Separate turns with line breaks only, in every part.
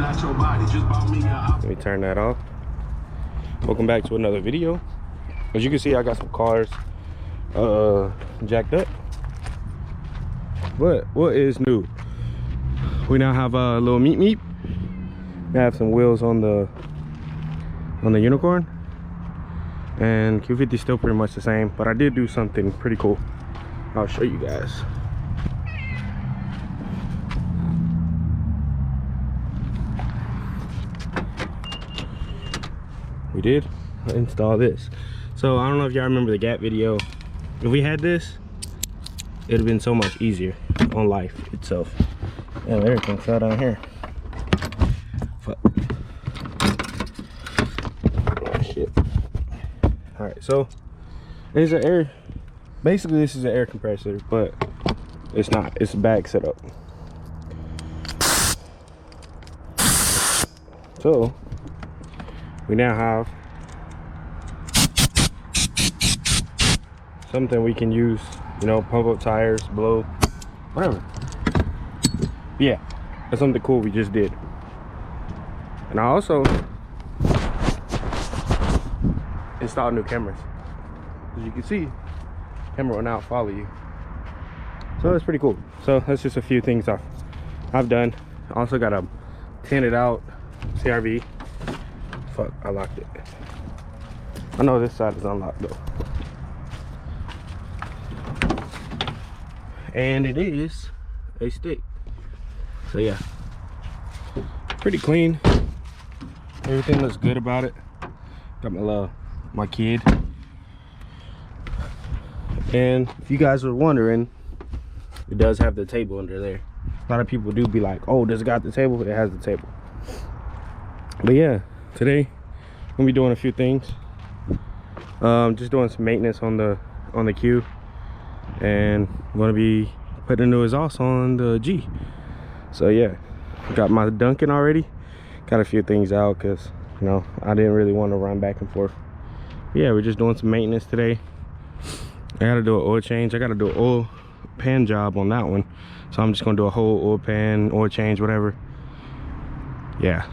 Let me turn that off. Welcome back to another video. As you can see, I got some cars jacked up. But what is new? We now have a little meep. We have some wheels on the Unicorn, and Q50 is still pretty much the same, but I did do something pretty cool. I'll show you guys. We did install this. So I don't know if y'all remember the Gap video. If we had this, it would have been so much easier on life itself. Yeah, everything fell down here. Fuck. Oh, shit. All right, so there's an air. Basically, this is an air compressor, but it's not. It's a bag setup. So we now have something we can use, you know, pump up tires, blow, whatever. Yeah, that's something cool we just did. And I also installed new cameras. As you can see, camera will now follow you. So that's pretty cool. So that's just a few things I've done. I also got a tinted out CRV. Fuck, I locked it. I know this side is unlocked though. And it is a stick. So yeah, pretty clean. Everything looks good about it. Got my kid. And if you guys were wondering, it does have the table under there. A lot of people do be like, oh, does it got the table? It has the table. But yeah, today I'm gonna be doing a few things. Just doing some maintenance on the Q, and I'm gonna be putting a new exhaust on the G. So yeah, got my Duncan already. Got a few things out because, you know, I didn't really want to run back and forth. But yeah, we're just doing some maintenance today. I gotta do an oil change. I gotta do an oil pan job on that one, so I'm just gonna do a whole oil pan, oil change, whatever. Yeah,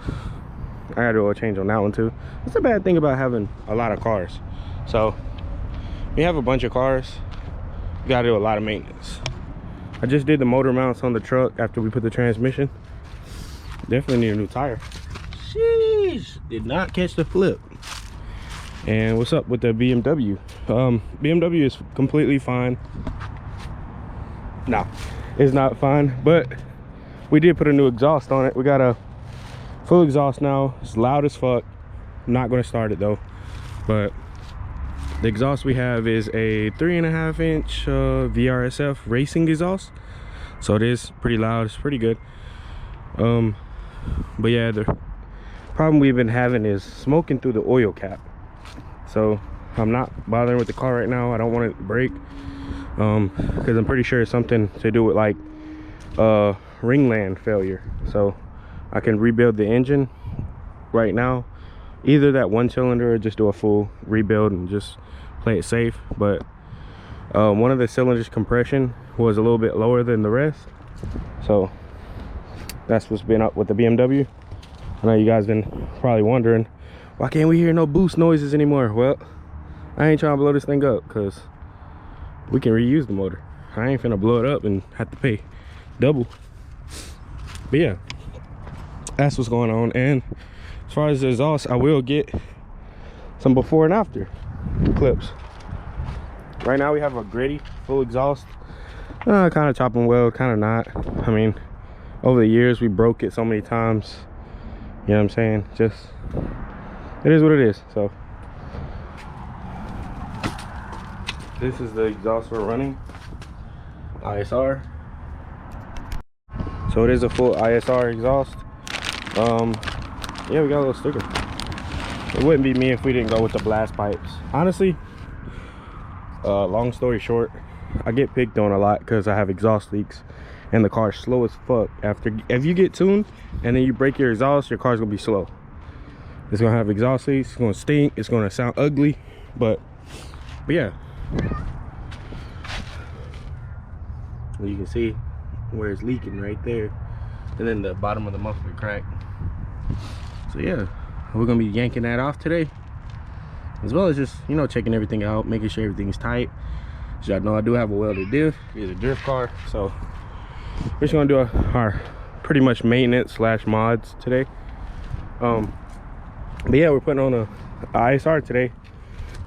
I gotta do an oil change on that one too. That's a bad thing about having a lot of cars. So we have a bunch of cars, you gotta do a lot of maintenance. I just did the motor mounts on the truck after we put the transmission. Definitely need a new tire. Sheesh, did not catch the flip. And what's up with the BMW? BMW is completely fine. No, it's not fine, but we did put a new exhaust on it. We got a full exhaust now. It's loud as fuck. I'm not gonna start it though, but the exhaust we have is a 3.5 inch VRSF racing exhaust, so it is pretty loud. It's pretty good. But yeah, the problem we've been having is smoking through the oil cap. So I'm not bothering with the car right now. I don't want it to break, because I'm pretty sure it's something to do with like ringland failure. So I can rebuild the engine right now, either that one cylinder or just do a full rebuild and just play it safe. But one of the cylinders compression was a little bit lower than the rest, so that's what's been up with the BMW. I know you guys been probably wondering, why can't we hear no boost noises anymore? Well, I ain't trying to blow this thing up because we can reuse the motor. I ain't finna blow it up and have to pay double. But yeah, that's what's going on. And as far as the exhaust, I will get some before and after clips. Right now we have a gritty full exhaust, kind of chopping well, kind of not. I mean, over the years we broke it so many times, you know what I'm saying? Just, it is what it is. So this is the exhaust we're running, ISR. So it is a full ISR exhaust. Yeah, we got a little sticker. It wouldn't be me if we didn't go with the blast pipes. Honestly, long story short, I get picked on a lot because I have exhaust leaks and the car's slow as fuck. If you get tuned and then you break your exhaust, your car's gonna be slow. It's gonna have exhaust leaks, it's gonna stink, it's gonna sound ugly, but yeah. You can see where it's leaking right there, and then the bottom of the muffler cracked. So yeah, we're gonna be yanking that off today, as well as just, you know, checking everything out, making sure everything's tight. As y'all know, I do have a welded diff. It's a drift car, so we're just gonna do our pretty much maintenance slash mods today. But yeah, we're putting on a ISR today,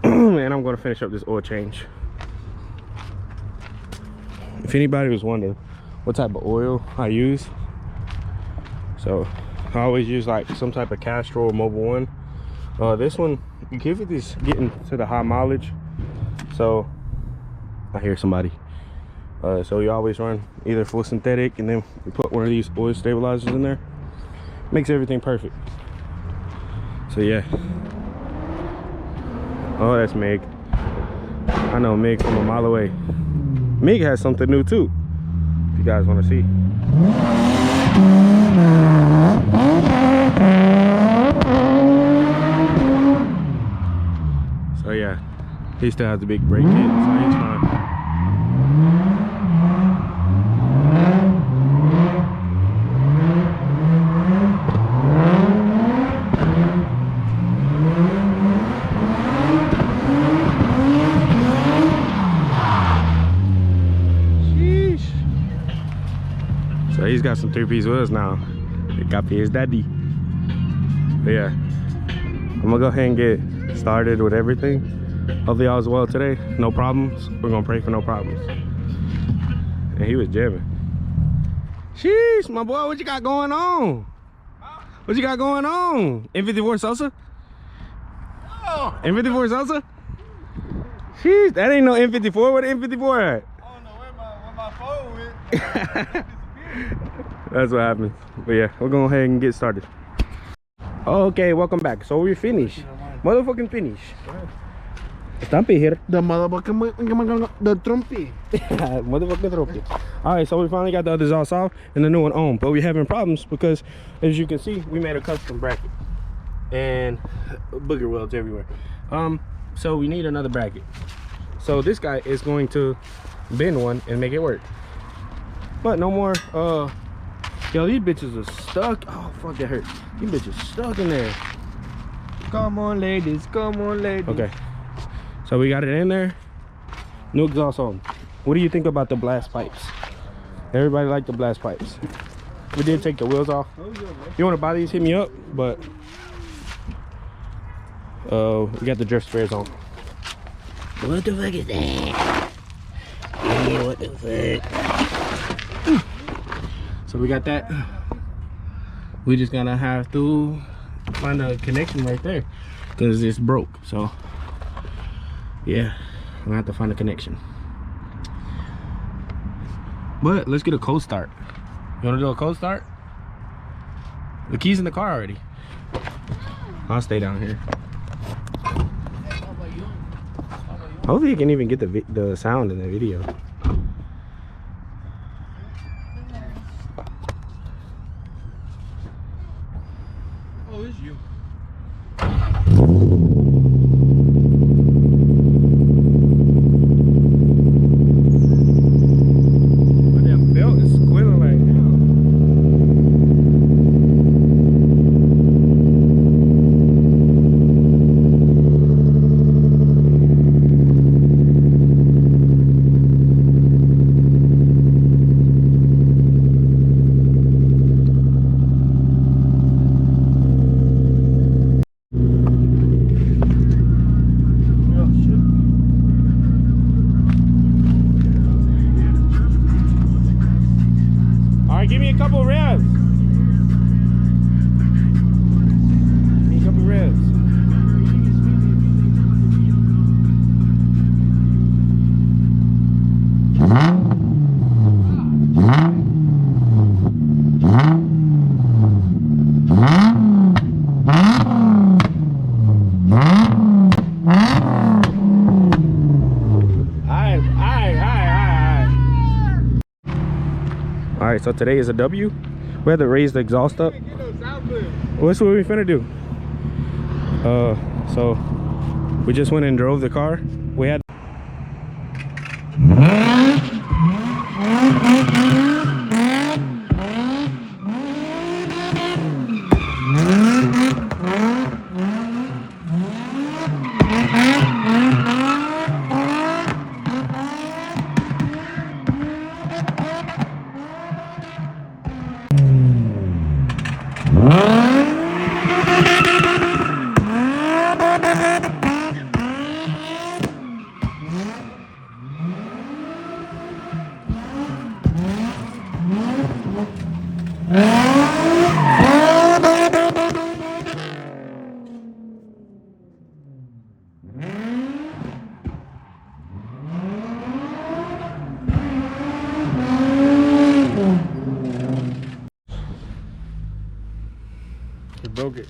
and I'm gonna finish up this oil change. If anybody was wondering what type of oil I use, so I always use like some type of Castrol or Mobil 1. This one, give it this getting to the high mileage, so I hear somebody. So we always run either full synthetic, and then we put one of these oil stabilizers in there. Makes everything perfect. So yeah. Oh, that's Meg. I know Meg from a mile away. Meg has something new too, if you guys want to see. So yeah, he still has the big brake kit, so he's fine. So he's got some 3-piece wheels now. They copy his daddy. But yeah, I'm gonna go ahead and get started with everything. Hopefully all is well today. No problems. We're gonna pray for no problems. And he was jamming. Sheesh, my boy, what you got going on? What you got going on? M54 Sosa?
Oh.
M54 Sosa? Sheesh, that ain't no M54. Where the M54 at?
I don't know where my phone went.
That's what happens. But yeah, we're going ahead and get started. Okay, welcome back. So we're finished. Motherfucking finished. Stumpy here.
The motherfucking the Trumpy.
Motherfucking Trumpy. Alright, so we finally got the others all solved and the new one on. But we're having problems because, as you can see, we made a custom bracket. And booger welds everywhere. So we need another bracket. So this guy is going to bend one and make it work. But no more, yo, these bitches are stuck. Oh, fuck, that hurt. These bitches stuck in there.
Come on, ladies. Come on, ladies.
Okay. So we got it in there. New exhaust on. What do you think about the blast pipes? Everybody like the blast pipes. We did take the wheels off. If you want to buy these, hit me up. But we got the drift spares on. What the fuck is that? Yeah, what the fuck? So we got that. We just gonna have to find a connection right there because it's broke. So yeah, I'm gonna have to find a connection. But let's get a cold start. You wanna do a cold start? The key's in the car already. I'll stay down here. Hopefully you can even get the sound in the video.
Oh, it's you.
My damn belt is squealing right now. Give me a couple revs. Give me a couple revs. Alright, so today is a W. We had to raise the exhaust up. What's what we finna do? So we just went and drove the car. We had
We broke it.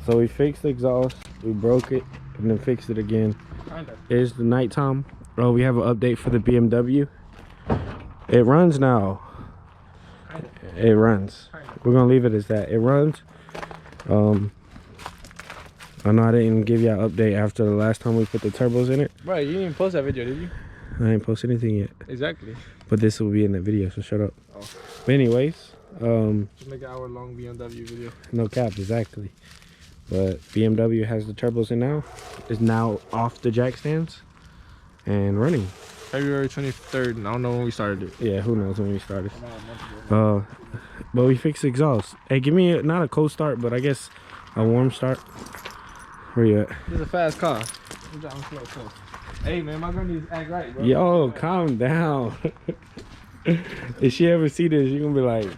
So we fixed the exhaust, we broke it, and then fixed it again.
Kinda.
It's the nighttime. Oh, we have an update for the BMW. It runs now.
Kinda.
It runs. We're gonna leave it as that. It runs. I know I didn't give you an update after the last time we put the turbos in it.
Bro, you didn't even post that video, did you?
I didn't post anything yet,
Exactly.
but this will be in the video, so shut up.
Oh.
But anyways,
Just make an hour-long BMW video.
no cap, exactly. But BMW has the turbos in now. It's now off the jack stands and running.
February 23rd, and I don't know when we started it.
Yeah, who knows when we started. But we fixed the exhaust. Hey, give me not a cold start, but I guess a warm start. Where you at?
This is a fast car. I'm slow. Hey man, my girl needs to act right, bro.
Yo, calm down. If she ever see this, she gonna be like,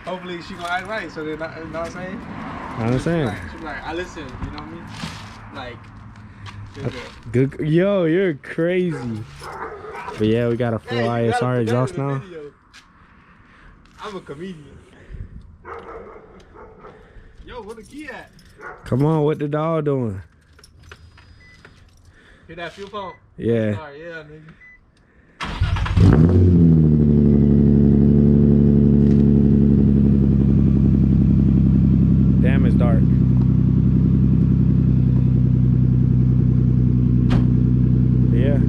Hopefully she gonna act right, so they're not, you know what I'm saying?
I understand.
She'll be like, I listen, you know what I mean? Like,
Good. Yo, you're crazy. But yeah, we got a full ISR exhaust now.
I'm a comedian. Yo, where the key at?
Come on, what the dog doing?
Hear that fuel pump?
Yeah.
Alright, yeah, nigga.
Damn, it's dark. Yeah.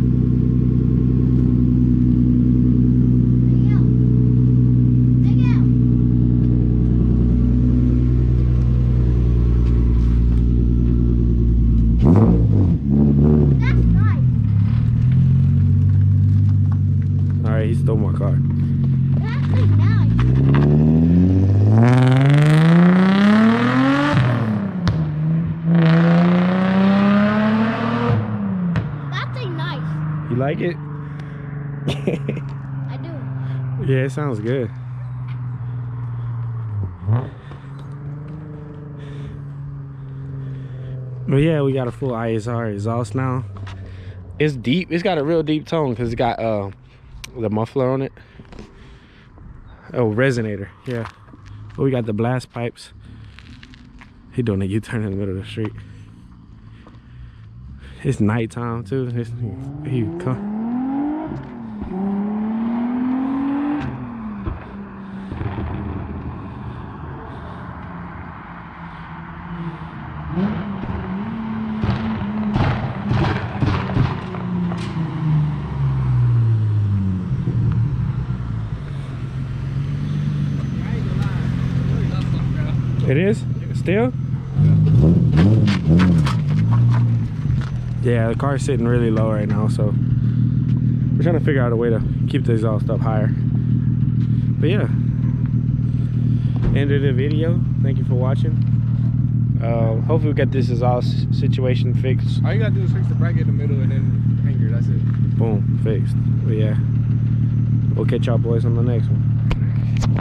All right, he stole my car. You like it?
I do.
Yeah, it sounds good. But yeah, we got a full ISR exhaust now. It's deep. It's got a real deep tone because it's got the muffler on it. Oh, resonator. Yeah. But we got the blast pipes. He doing a U-turn in the middle of the street. It's nighttime too. He come. It is? Still? Yeah, the car's sitting really low right now, so we're trying to figure out a way to keep the exhaust up higher. But yeah, end of the video. Thank you for watching. Hopefully we get this exhaust situation fixed.
All you gotta do is fix the bracket in the middle and then hanger, that's it.
Boom, fixed. But yeah, we'll catch y'all boys on the next one.